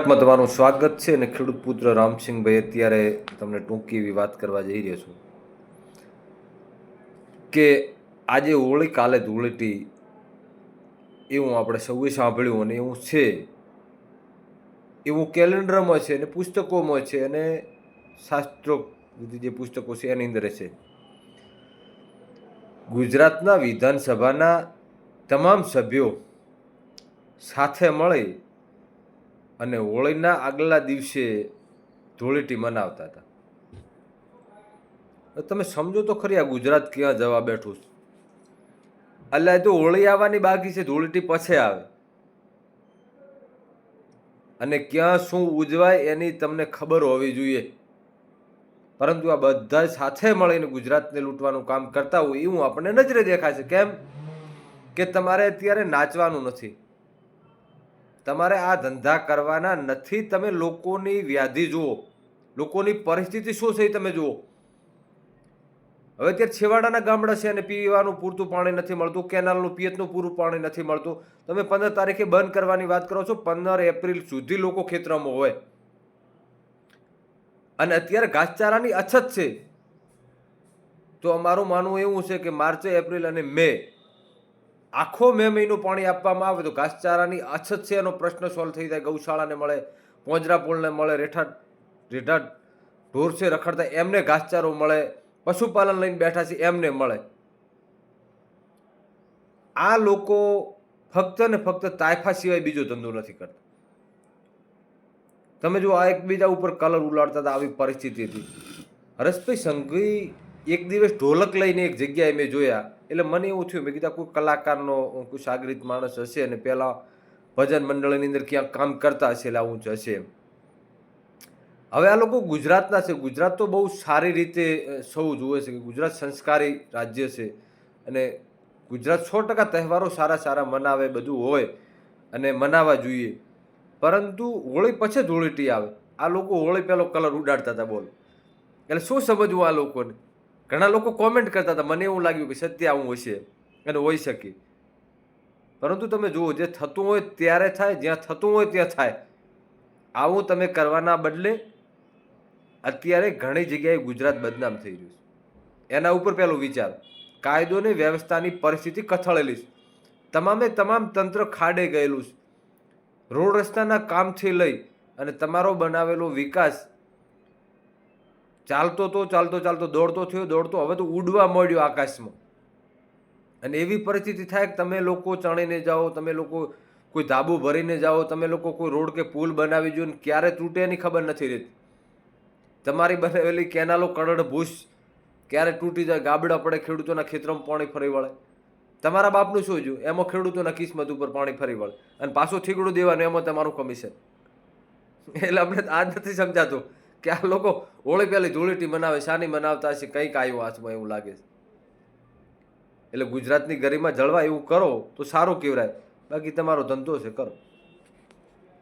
ગુજરાતમાં તમારું સ્વાગત છે અને ખેડૂત પુત્ર રામસિંહભાઈ અત્યારે તમને ટૂંકી એવી વાત કરવા જઈ રહ્યો છું કે આજે હોળી કાલે ધૂળેટી એવું આપણે સૌએ સાંભળ્યું અને એવું છે, એવું કેલેન્ડરમાં છે અને પુસ્તકોમાં છે અને શાસ્ત્રો જે પુસ્તકો છે એની અંદર છે. ગુજરાતના વિધાનસભાના તમામ સભ્યો સાથે મળી અને હોળીના આગલા દિવસે ધૂળેટી મનાવતા હતા. તમે સમજો તો ખરી આ ગુજરાત ક્યાં જવા બેઠું છે. એટલે તો હોળી આવવાની બાકી છે, ધૂળેટી પછી આવે અને ક્યાં શું ઉજવાય એની તમને ખબર હોવી જોઈએ. પરંતુ આ બધા સાથે મળીને ગુજરાતને લૂંટવાનું કામ કરતા હોય એવું આપણને નજરે દેખાય છે. કેમ કે તમારે અત્યારે નાચવાનું નથી, તમારે આ ધંધા કરવાના નથી. તમે લોકોની વ્યાધિ જુઓ, લોકોની પરિસ્થિતિ શું છે તમે જુઓ. હવે અત્યારે છેવાડાના ગામડા છે અને પીવાનું પૂરતું પાણી નથી મળતું, કેનાલનું પિયતનું પૂરું પાણી નથી મળતું. તમે 15 તારીખે બંધ કરવાની વાત કરો છો, 15 એપ્રિલ સુધી લોકો ખેતરમાં હોય અને અત્યારે ઘાસચારાની અછત છે. તો અમારું માનવું એવું છે કે માર્ચ, એપ્રિલ અને મે, આખો મે મહિનો પાણી આપવામાં આવે તો ઘાસચારાની અછત છે એનો પ્રશ્ન સોલ્વ થઈ જાય. ગૌશાળાને મળે, પોંજરાપોળને મળે, રેઠા ઢોર છે રખડતા એમને ઘાસચારો મળે, પશુપાલન લઈને બેઠા છે એમને મળે. આ લોકો ફક્ત ને ફક્ત તાયફા સિવાય બીજો ધંધો નથી કરતા. તમે જો આ એકબીજા ઉપર કલર ઉલાડતા હતા, આવી પરિસ્થિતિ હતી. હરેશભાઈ સંઘવી એક દિવસ ઢોલક લઈને એક જગ્યાએ મેં જોયા, એટલે મને એવું થયું, મેં કીધા કોઈ કલાકારનો કોઈ સાગરીત માણસ હશે અને પેલા ભજન મંડળની અંદર ક્યાંક કામ કરતા હશે એટલે આવું જ હશે એમ. હવે આ લોકો ગુજરાતના છે. ગુજરાત તો બહુ સારી રીતે સૌ જુએ છે કે ગુજરાત સંસ્કારી રાજ્ય છે અને ગુજરાત 100% તહેવારો સારા સારા મનાવે, બધું હોય અને મનાવવા જોઈએ. પરંતુ હોળી પછી ધૂળેટી આવે, આ લોકો હોળી પહેલો કલર ઉડાડતા હતા. બોલો, એટલે શું સમજવું આ લોકોને? ઘણા લોકો કોમેન્ટ કરતા હતા, મને એવું લાગ્યું કે સત્ય આવું હશે અને હોઈ શકે. પરંતુ તમે જુઓ, જે થતું હોય ત્યારે થાય, જ્યાં થતું હોય ત્યાં થાય. આવું તમે કરવાના બદલે અત્યારે ઘણી જગ્યાએ ગુજરાત બદનામ થઈ રહ્યું છે. એના ઉપર પહેલો વિચાર, કાયદો ને વ્યવસ્થાની પરિસ્થિતિ કથળેલી છે. તમામે તમામ તંત્ર ખાડે ગયેલું છે. રોડ રસ્તાના કામથી લઈ અને તમારો બનાવેલો વિકાસ ચાલતો દોડતો થયો, હવે તો ઉડવા મળ્યો આકાશમાં. અને એવી પરિસ્થિતિ થાય કે તમે લોકો ચણીને જાઓ, તમે લોકો કોઈ ધાબુ ભરીને જાઓ, તમે લોકો કોઈ રોડ કે પુલ બનાવી જો, ક્યારે તૂટે એની ખબર નથી રહેતી. તમારી બનાવેલી કેનાલો કરોડ ભૂસ ક્યારે તૂટી જાય, ગાબડા પડે, ખેડૂતોના ખેતરમાં પાણી ફરી વળે. તમારા બાપનું શું જોયું, એમાં ખેડૂતોના કિસ્મત ઉપર પાણી ફરી વળે અને પાછું થીગડું દેવાનું, એમાં તમારું કમિશન. એટલે અમને આજ નથી સમજાતું કે આ લોકો હોળી પહેલી ધૂળેટી મનાવે, શાની મનાવતા હશે, કંઈક આવ્યું હાથમાં એવું લાગે છે. એટલે ગુજરાતની ગરિમા જળવાય એવું કરો તો સારું કહેવાય. બાકી તમારો ધંધો છે કરો.